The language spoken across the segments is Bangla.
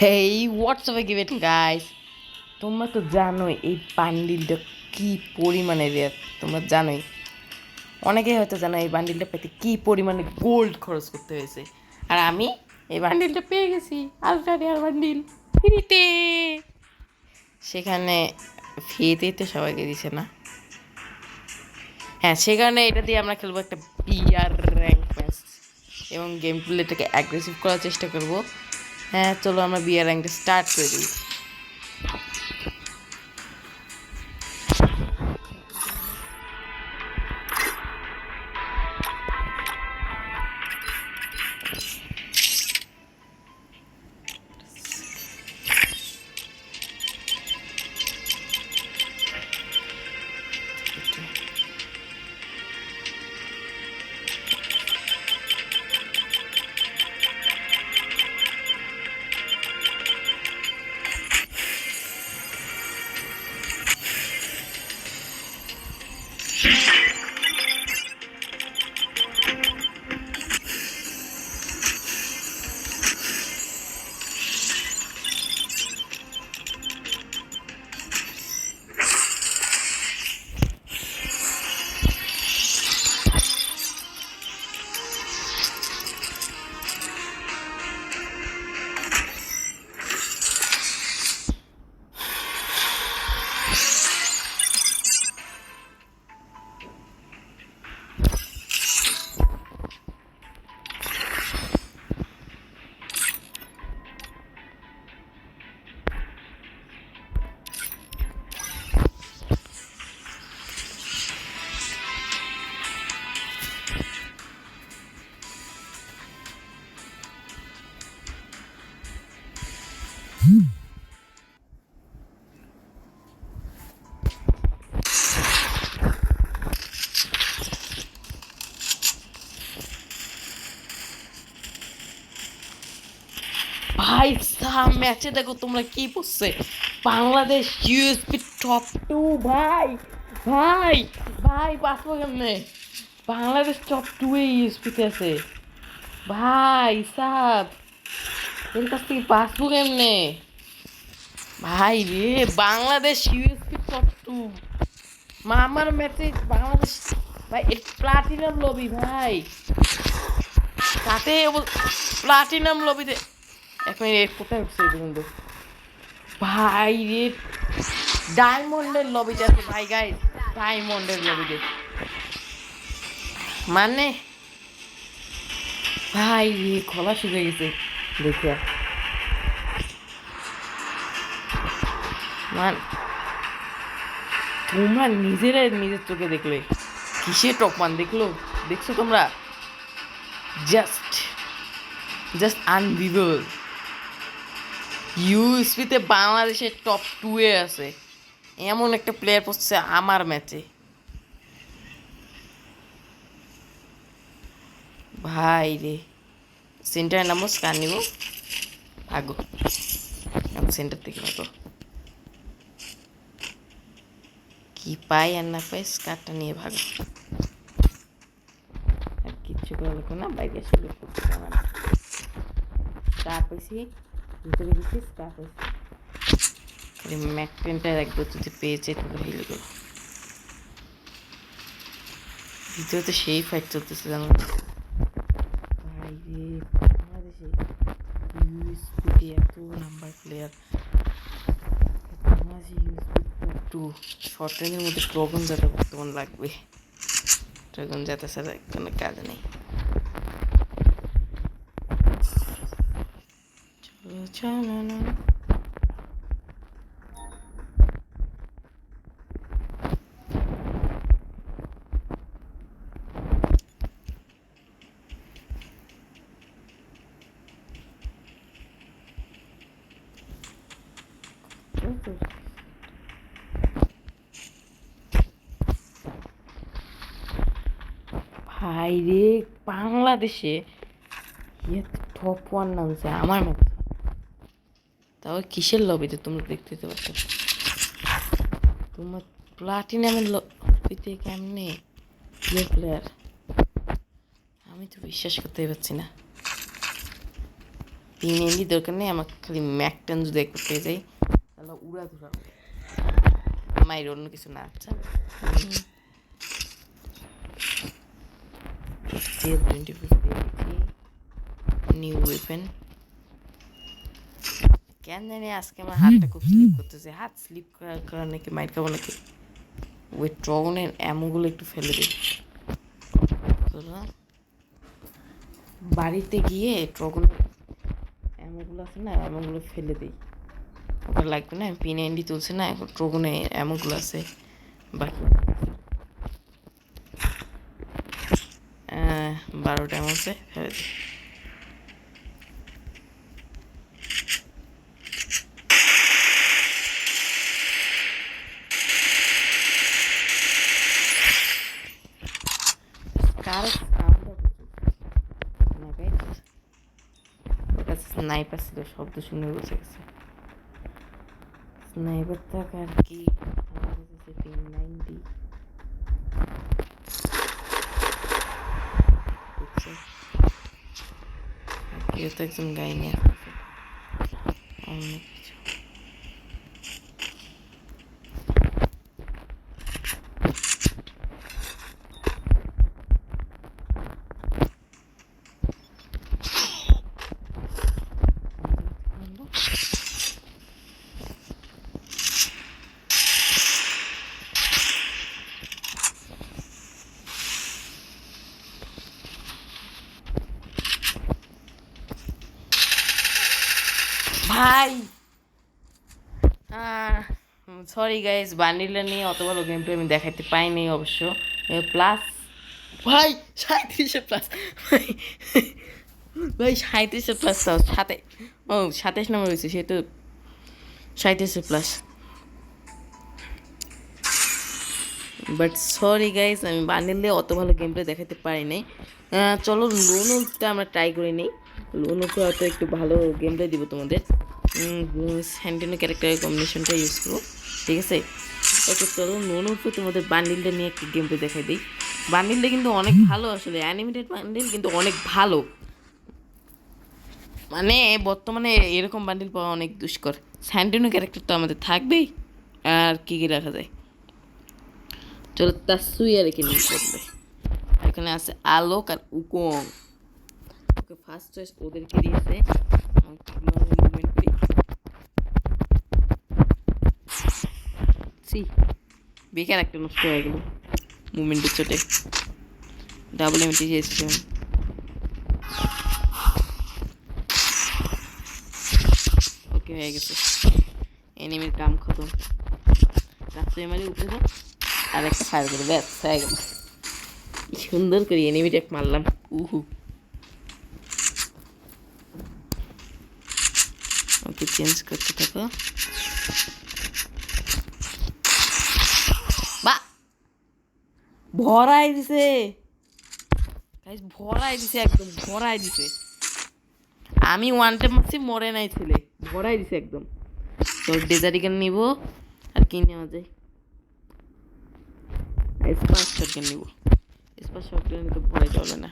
হেই হোয়াটসঅ্যাপে গিভেন গাইস, তোমরা তো জানোই এই বান্ডিলটা কী পরিমাণে রেয়ার। তোমরা জানোই, অনেকেই হয়তো জানো এই বান্ডিলটা পেতে কী পরিমাণে গোল্ড খরচ করতে হয়েছে। আর আমি এই বান্ডিলটা পেয়ে গেছি, আলট্রা রেয়ার বান্ডিল, ফ্রিতে। সেখানে ফ্রিতেই তো সবাইকে দিছে না? হ্যাঁ, সেখানে এটা দিয়ে আমরা খেলবো একটা বিয়ার র্যাঙ্ক ম্যাচ এবং গেম প্লেটাকে অ্যাগ্রেসিভ করার চেষ্টা করব। হ্যাঁ, চলো আমরা বিয়ার র্যাঙ্কটা স্টার্ট করে দিই। ভাই সাহ, ম্যাচে দেখো তোমরা কি পড়ছে, বাংলাদেশ ইউএসপি টপ টু। ভাই ভাই ভাই পাসবো কেমনে? বাংলাদেশ টপ টু এ ইউএসপিতে আছে। ভাই সাহ, এর কাছ থেকে পাসবো কেমনে? ভাই রে, বাংলাদেশ ইউএসপি টপ টু। আমার ম্যাচে বাংলাদেশ, ভাই এর প্লাটিনাম লবি ভাই, তাতে প্লাটিনাম লবিতে। এক মিনিট, কোথায় উঠছে এটা কিন্তু? ভাই রে, ডায়মন্ডের লবিতে আছে ভাই, গাইস ডায়মন্ডের লবিতে। মানে ভাই রে, খোলা শুকে গেছে দেখে। মান, তোমরা নিজেরাই নিজের চোখে দেখলে কিসে টপমান দেখলো, দেখছো তোমরা? Just just unbelievable. ইউএসপিতে বাংলাদেশের টপ টু এ আছে, এমন একটা প্লেয়ার পড়ছে আমার ম্যাচে। ভাই রে, সেন্টারে নামো, স্কার নিব, ভাগো। সেন্টার থেকে ভাগো, কি পাই আর না পাই স্কারটা নিয়ে ভাগো। আর কিচ্ছু করা লাগবে না, বাইরে শুরু করতে আমার স্কার পেয়েছি, ভিতরে গেছি স্কার পেয়েছি। ম্যাক টেনটা একবার যদি পেয়েছে তাহলে হেলে গেল। ভিতরে তো সেই ফাইট চলতেছে জানো। ভাই রে, বাংলাদেশে ইউএসপিতে এত নাম্বার প্লেয়ার, বাংলাদেশে ইউএসপি টু। শর্ট রেঞ্জের মধ্যে ড্রাগন জাতা বর্তমান লাগবে, ড্রাগন জাতা ছাড়া কোনো কাজ নেই। চলো চলো না, ভাই রে, বাংলাদেশে টপ ওয়ান নামছে আমার মতো। তাও কিসের লবিতে তোমরা দেখতে পাচ্ছ? তোমার প্লাটিনামের লবিতে কেমনে প্লেয়ার? আমি তো বিশ্বাস করতেই পারছি না। পিএনডি দরকার নেই, আমার খালি ম্যাকটান যদি একটু পেয়ে যাই তাহলে উড়া ধুরা মায়ের অন্য কিছু না। আচ্ছা নিউ ওয়েপেন। কেন জানি আজকে আমার হাতটা খুব স্লিপ করতেছে, হাত স্লিপ করার কারণে কি মাইর খাবো নাকি? ওই ড্রাগনের অ্যামোগুলো একটু ফেলে দিই। বাড়িতে গিয়ে ড্রাগনের অ্যামোগুলো আছে না, অ্যামোগুলো ফেলে দিই, ওটা লাগবে না। পিএনডি তুলছে না এখন, ড্রাগনে অ্যামোগুলো আছে বাকি 12টা অ্যামো আছে, ফেলে দিই। স্নাইপার ছিল, শব্দ শুনে বসে গেছে। স্নাইপার থাক আর কি, কেউ তো একজন গাড়ি নিয়ে অনেক কিছু। ভাই সরি গাইস, বান্ডিলটা নিয়ে অত ভালো গেম প্লে আমি দেখাইতে পাইনি অবশ্য। প্লাস ভাই 37 প্লাস, ভাই ভাই 37 প্লাস, সাথে 27 নম্বর হয়েছে, সে তো 37 প্লাস। বাট সরি গাইস, আমি বান্ডিল দিয়ে অত ভালো গেম প্লে দেখাতে পারি নাই। চলো লোনটা আমরা ট্রাই করে নিই। লোনকে হয়তো একটু ভালো গেম প্লে দিব তোমাদের। স্যান্টিনো ক্যারেক্টারের কম্বিনেশনটা ইউজ করবো, ঠিক আছে? ওকে চলো নোনোকে তোমাদের বান্ডিলটা নিয়ে একটু গেম প্লে দেখাই দিই। বান্ডিলটা কিন্তু অনেক ভালো, আসলে অ্যানিমেটেড বান্ডিল কিন্তু অনেক ভালো। মানে বর্তমানে এরকম বান্ডিল পাওয়া অনেক দুষ্কর। স্যান্টিনো ক্যারেক্টার তো আমাদের থাকবেই, আর কী কী রাখা যায়। চলো তাসুইয়া রেখে নিই করবে। এখানে আছে আলোক আর উকং। ওকে ফার্স্ট চয়েস ওদেরকে দিয়েছে। মুভমেন্ট করি, বেকার একটা নষ্ট হয়ে গেল মুভমেন্টের চোটে। ডাবল এমটি চেয়েছিলাম। ওকে হয়ে গেছে, এনিমির কাম খতম। রাস্তায় মারি উপরে যাও আর একটা ফায়ার করে, ব্যাস হয়ে গেল। সুন্দর করে এনিমিটা মারলাম। উহু ওকে চেঞ্জ করতে থাকো। বা ভরাই দিছে গাইস, ভরাই দিছে, একদম ভরাই দিছে। আমি ওয়ান টাইম মারছি, মরে নাই ছেলে, ভরাই দিছে একদম। তো ডেজারিগান নিব, আর কি নেওয়া যায়? স্পার্ক শটগান নিব। স্পার্ক শটগান তো ভরাই চলে না।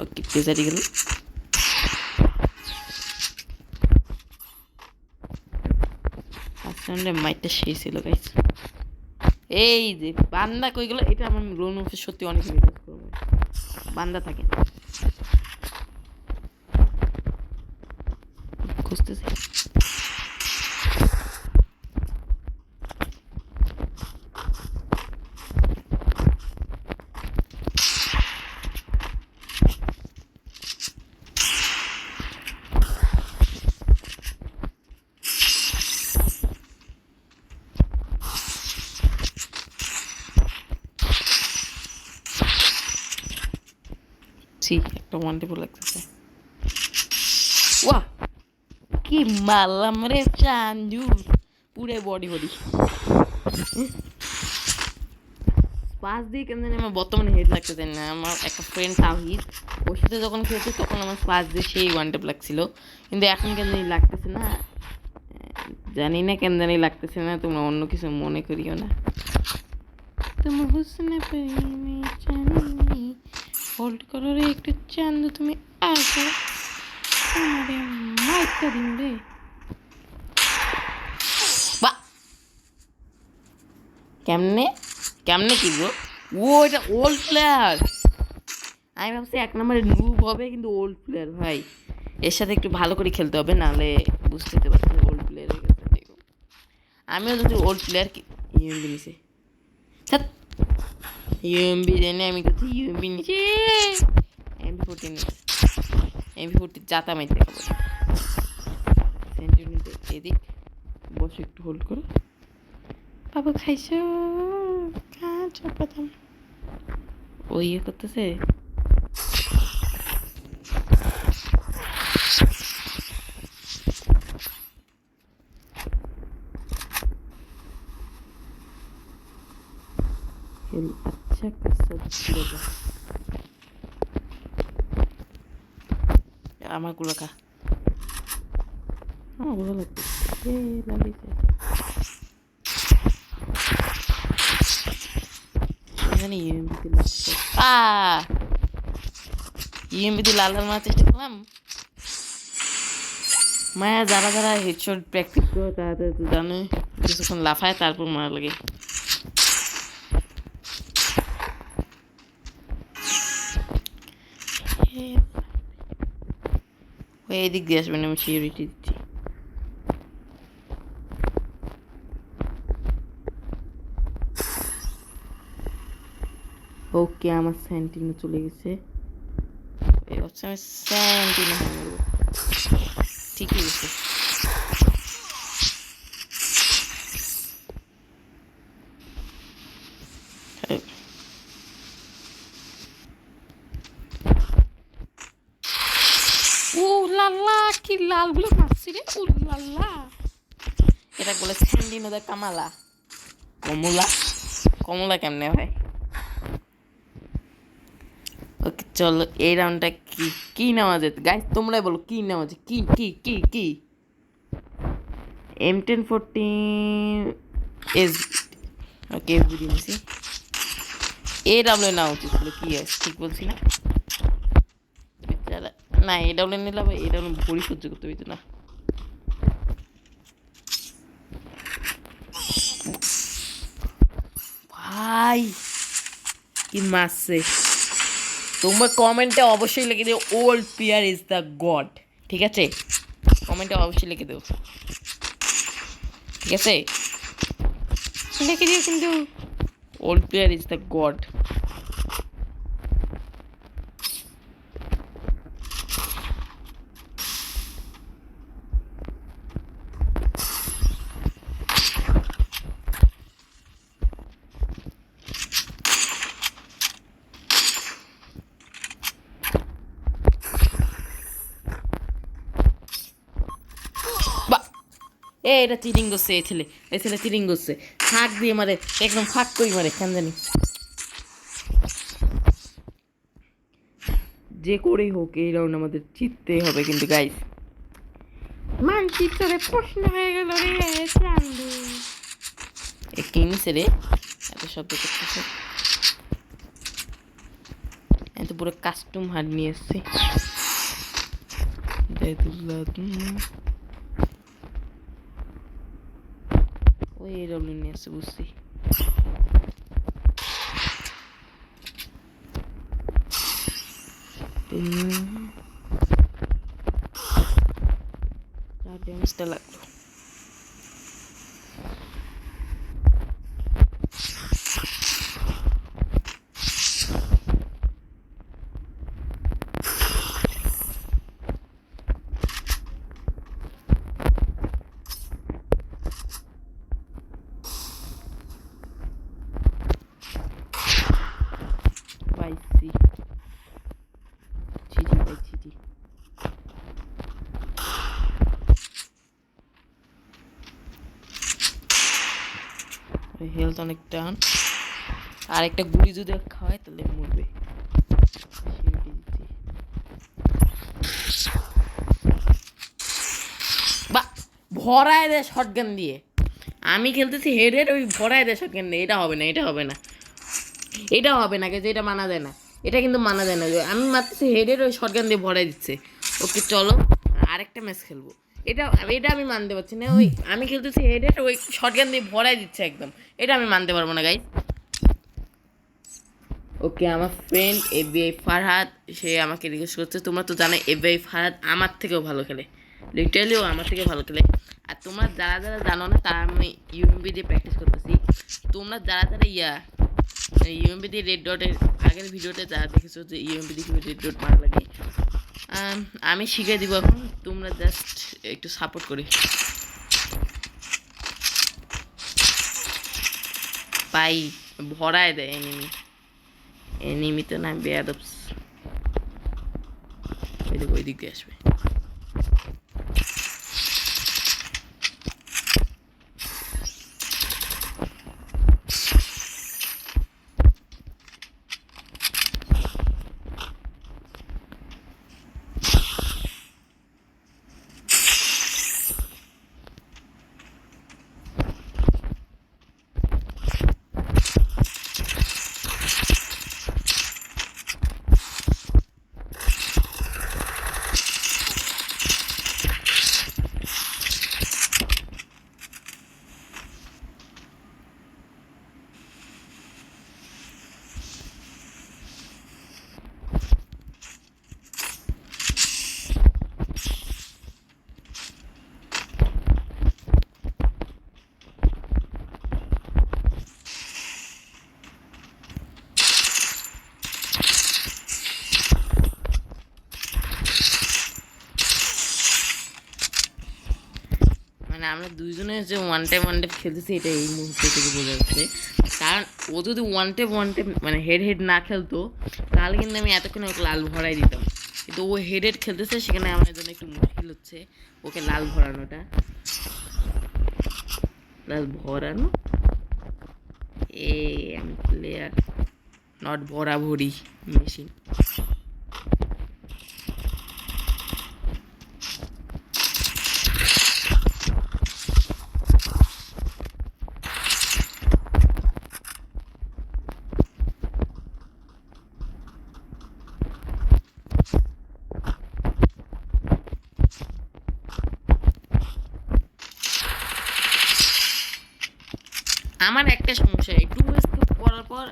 ওকে ডেজারিগান। মাইটটা শেষ ছিল গাইস। এই যে বান্দা কইগুলো, এটা আমার লোন অফিস সত্যি অনেক মিস করবো, বান্দা থাকে খুঁজতেছি। একটা ওয়ান টেবল লাগতেছে। ওয়া কি মারলাম রে চান্দু, পুরে বডি বডি। পাঁচ দিয়ে কেন জানি আমার বর্তমানে হেড লাগতেছে না। আমার একটা ফ্রেন্ড তাহিদ, ওর সাথে যখন খেলছি তখন আমার পাঁচ দিয়ে সেই ওয়ান টেপ লাগছিল, কিন্তু এখন কেন জানি লাগতেছে না, জানি না কেন জানি লাগতেছে না। তোমরা অন্য কিছু মনে করিও না। তোমার হুসনে প্রেমে জানি হোল্ড করো রে একটু চান্দু তুমি আসো আমারে মাইকা দিন রে বা কেমনে কেমনে কি ব্রো ও এটা ওল্ড প্লেয়ার আমি ভাবছি 1 নম্বরে নুব হবে কিন্তু ওল্ড প্লেয়ার ভাই এর সাথে একটু ভালো করে খেলতে হবে নাহলে বুঝতে পারছি ওল্ড প্লেয়ারের কাছে দেখো আমিও যদি ওল্ড প্লেয়ার কি ইউএমবি নিছে ইউএমবি জানি আমি কোথায় ইউএমবি নিচে এমপি 14 নিচ্ছে এমপি 14 জাতা মাইতে খাবো সেন্টিমিটার এদিক বসে একটু হোল্ড করো বাবু খাইছো কাঁচা বাদাম ও ইয়ে করতেছে अच्छा খাইছো আমার গুলো খা আমার গুলো লাগবে লাগিয়েছে এখানে ইএমবিতে লাগছে ইএমবিতে লাল লাল মারার চেষ্টা করলাম মায়া যারা যারা হেডশট প্র্যাকটিস করে তারা তো জানে কিছুক্ষণ লাফায় তারপর মারা লাগে ওই এদিক দিয়ে আসবেন আমি সিকিউরিটি দিচ্ছি ওকে আমার সেন্টিনো চলে গেছে এই হচ্ছে আমি সেন্টিনো ঠিকই গেছে ও লাল্লা কি লালগুলো মারছি রে ও লাল্লা এটা বলে সেন্টিনো দা কামালা কমলা কমলা কেমনে ভাই ওকে চলো এই রাউন্ডটা কি কি নেওয়া যেত গাইস তোমরাই বলো কি নেওয়া যায় কি কি কি কি M1014 এস ওকে বুঝি নিছি এ ডাব্লিউ নাও উচিত ছিল কি আছে ঠিক বলছি না না এ ডাব্লিউ নিলাম এ ডাব্লিউ বড়ি সহ্য করতে পারতো না ভাই কি মারছে তোমরা কমেন্টে অবশ্যই লিখে দিও old player is the god ঠিক আছে কমেন্টে অবশ্যই লিখে দিও ঠিক আছে লিখে দিও কিন্তু old player is the god এটা চিটিং করছে এই ছেলে চিটিং করছে ফাঁক দিয়ে মারে একদম ফাঁক কই মারে কেন জানি যে করেই হোক এই রাউন্ড আমাদের জিততেই হবে কিন্তু গাইস মানচিত্রে প্রশ্ন হয়ে গেল রে চান্দু কি নিছে রে এত শব্দ করতেছে এত পুরো কাস্টম হার নিয়ে এসছে ওই এরকম নিয়ে আসছে বুঝছি ড্যামেজটা লাগলো পাইছি চিঠি পাই চিঠি হেলথ অনেক ডাউন আর একটা গুলি যদি খাওয়ায় তাহলে মরবে বা ভরায় দেয় শটগান দিয়ে আমি খেলতেছি হেড হেড ওই ভরায় দেয় শটগান দিয়ে এটা হবে না এটা হবে না এটা হবে না যে এটা মানা যায় না এটা কিন্তু মানা যায় না। আমি মারতেছি হেডের, ওই শটগান দিয়ে ভরাই দিচ্ছে। ওকে চলো আরেকটা ম্যাচ খেলবো। এটা এটা আমি মানতে পারছি না, ওই আমি খেলতেছি হেডের, ওই শটগান দিয়ে ভরাই দিচ্ছে একদম। এটা আমি মানতে পারবো না গাইস। ওকে আমার ফ্রেন্ড এফবিআই ফারহাদ, সে আমাকে রিকোয়েস্ট করছে। তোমরা তো জানো এফবিআই ফারহাদ আমার থেকেও ভালো খেলে, লিটারালি ও আমার থেকে ভালো খেলে। আর তোমরা যারা যারা জানো না, তারা আমি ইউএমপি দিয়ে প্র্যাকটিস করতেছি। তোমরা যারা যারা ইউএমপি দিয়ে রেড ডটের আগের ভিডিওতে যারা দেখেছো যে ইউএমপি দিয়ে রেড ডট মারা লাগে, আমি শিখিয়ে দিব এখন। তোমরা জাস্ট একটু সাপোর্ট করি। পাই ভরায় দেয় এনিমি তো না বেয়াদবস। ওই দিক দিয়ে আসবে। মানে আমরা দুইজনে যে ওয়ান টাইম খেলতেছি, এটা এই মুহূর্তে থেকে বোঝা যাচ্ছে। কারণ ও যদি ওয়ান টাইম মানে হেড না খেলতো, তাহলে কিন্তু আমি এতক্ষণে ওকে লাল ভরাই দিতাম। কিন্তু ও হেড খেলতেছে, সেখানে আমার জন্য একটু মুশকিল হচ্ছে ওকে লাল ভরানোটা। লাল ভরানো আমি প্লেয়ার, নট ভরাভরি মেশিন। আমার একটা সমস্যা, এই 2 স্কোপ করার পর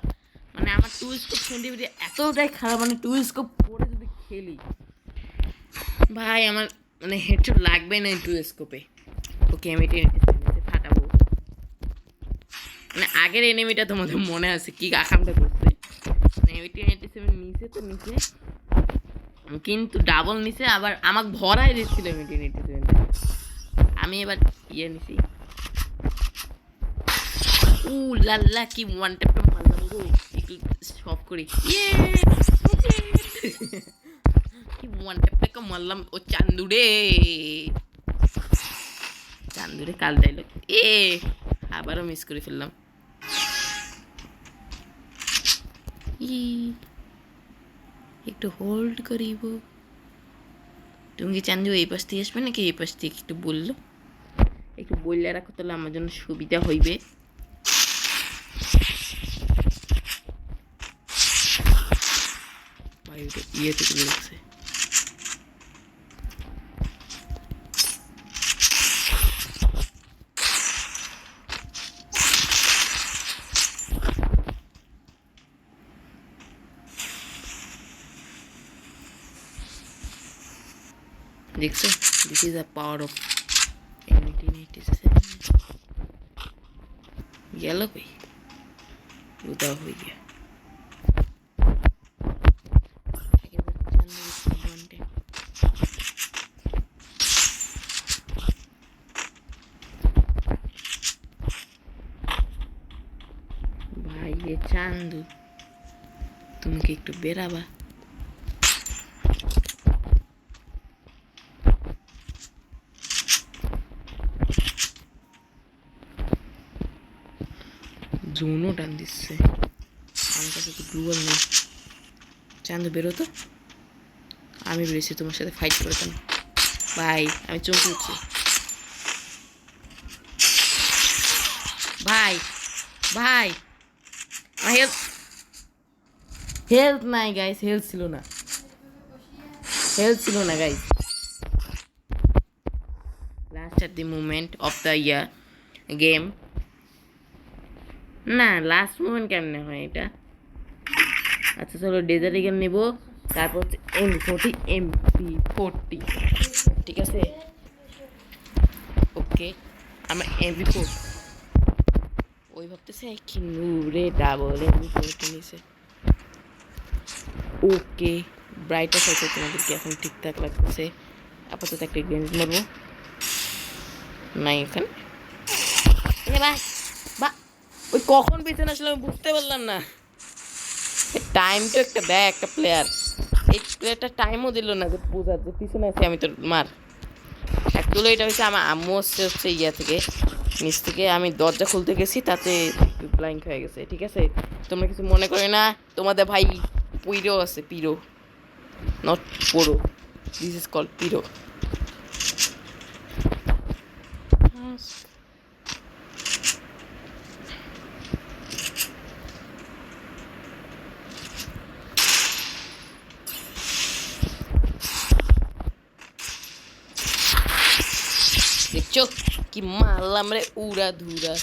মানে আমার 2 স্কোপ সেন্টিভিটি এতটাই খারাপ, মানে 2 স্কোপ পরে যদি খেলি ভাই আমার মানে হেডশট লাগবে না 2 স্কোপে। ওকে আমি ফাটাবো। মানে আগের এনিমিটা তোমাদের মনে আছে কি আকামটা করছে, মানে 1887 নিচে তো নিচে, কিন্তু ডাবল নিচে, আবার আমাকে ভরাই দিচ্ছিল 1887। আমি এবার নিছি। লাল্লা কি ওয়ান ট্যাপটা মারলাম গো, একটু সব করি। কি ওয়ান ট্যাপটাকে মারলাম। ও চান্দুরে কাল ডাইলগ আবারও মিস করে ফেললাম। একটু হোল্ড করিব। তুমি কি চান্দু এই পাশ থেকে আসবে নাকি এই পাশ থেকে একটু বললো, একটু বললে রাখো, তাহলে আমার জন্য সুবিধা হইবে। ইয়েতে চলে যাচ্ছে। দেখছো, this is the power of 1887। গেল কই, উদা হয়ে গিয়া। ভাই চান্দু, তুমি কি একটু বেরাবা? জোনও টান দিচ্ছে, আমার কাছে তো গ্লুয়াল নেই। চান্দু বেরো তো, আমি বেরিয়েছি তোমার সাথে ফাইট করতাম। ভাই আমি চমকে উঠছি। ভাই ভাই হেল্প, হেলথ নাই গাইস, হেলথ ছিল না, হেলথ ছিল না guys. Last at the movement of the year game, না লাস্ট মুভমেন্ট কেমনে হয় এটা? আচ্ছা চলো ডেজার্ট ইগল নেব, তারপর হচ্ছে MP40 ঠিক আছে। ওকে আমরা MP4 ওই ভাবতেছে কি নুরে ডাবল MP40 নিছে। ওকে ব্রাইটনেস আছে তোমাদেরকে এখন ঠিকঠাক লাগছে। আপাতত একটা গ্রেনেড মারবো, নাই এখানে বা ওই কখন পিছনে আসলে আমি বুঝতে পারলাম না। টাইম তো একটা দেয় একটা প্লেয়ার, এই প্লেয়ারটা টাইমও দিল না যে বোঝার যে পিছনে আছে আমি তো মার। অ্যাকচুয়ালি এটা হচ্ছে আমার আম্মু হচ্ছে ইয়া থেকে নিচ থেকে, আমি দরজা খুলতে গেছি তাতে ব্লাইন্ড হয়ে গেছে। ঠিক আছে তোমরা কিছু মনে করে না, তোমাদের ভাই পিরো আছে, পিরো নট পোড়ো, দিস ইজ কল্ড পিরো। দেখছো কি মারলাম রে, উড়া ধুরা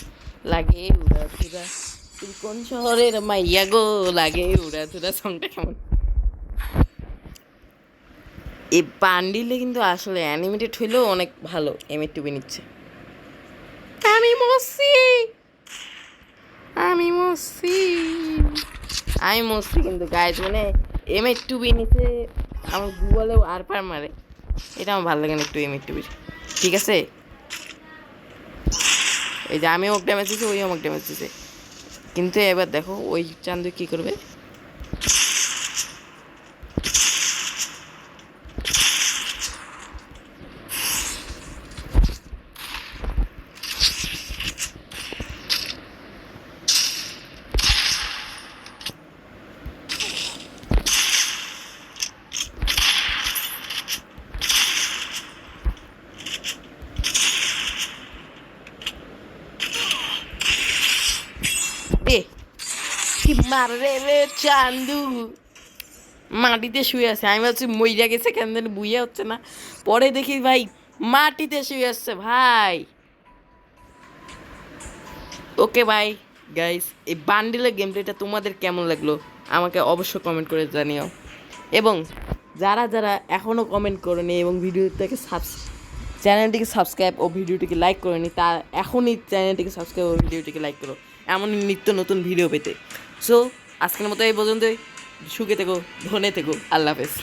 লাগে উড়া ধুরা, তুমি কোন শহরের মাইয়া গো লাগে উড়া ধুরা। সংটা কেমন? এই বান্ডিলে কিন্তু আসলে অ্যানিমেটেড হইলেও অনেক ভালো। M8 নিচ্ছে, আমি মরছি, আমি মরছি, আমি মরছি কিন্তু গাইজ, মানে M8 নিচে আমার গুগলেও আর পার মারে, এটা আমার ভালো লাগে না একটু M8। ঠিক আছে এই যে আমি অক ড্যামেজ দিছি, ওই অমক ড্যামেজ দিছে, কিন্তু এবার দেখো ওই চান্দু কি করবে। এ কি মারে রে চান্দু, মাটিতে শুয়ে আছে। আমি ভাবছি মইরা গেছে কেন জানি, বুঝে হচ্ছে না, পরে দেখি ভাই মাটিতে শুয়ে আসছে ভাই। ওকে ভাই গাইস, এই বান্ডিলের গেম প্লেটা তোমাদের কেমন লাগলো আমাকে অবশ্যই কমেন্ট করে জানিও, এবং যারা যারা এখনও কমেন্ট করেনি এবং ভিডিওটাকে চ্যানেলটিকে সাবস্ক্রাইব ও ভিডিওটিকে লাইক করেনি, তা এখনই চ্যানেলটিকে সাবস্ক্রাইব ও ভিডিওটিকে লাইক করো এমন নিত্য নতুন ভিডিও পেতে। সো আজকের মতো এই পর্যন্তই, সুখে থেকো, ধনে থেকো, আল্লাহ হাফেজ।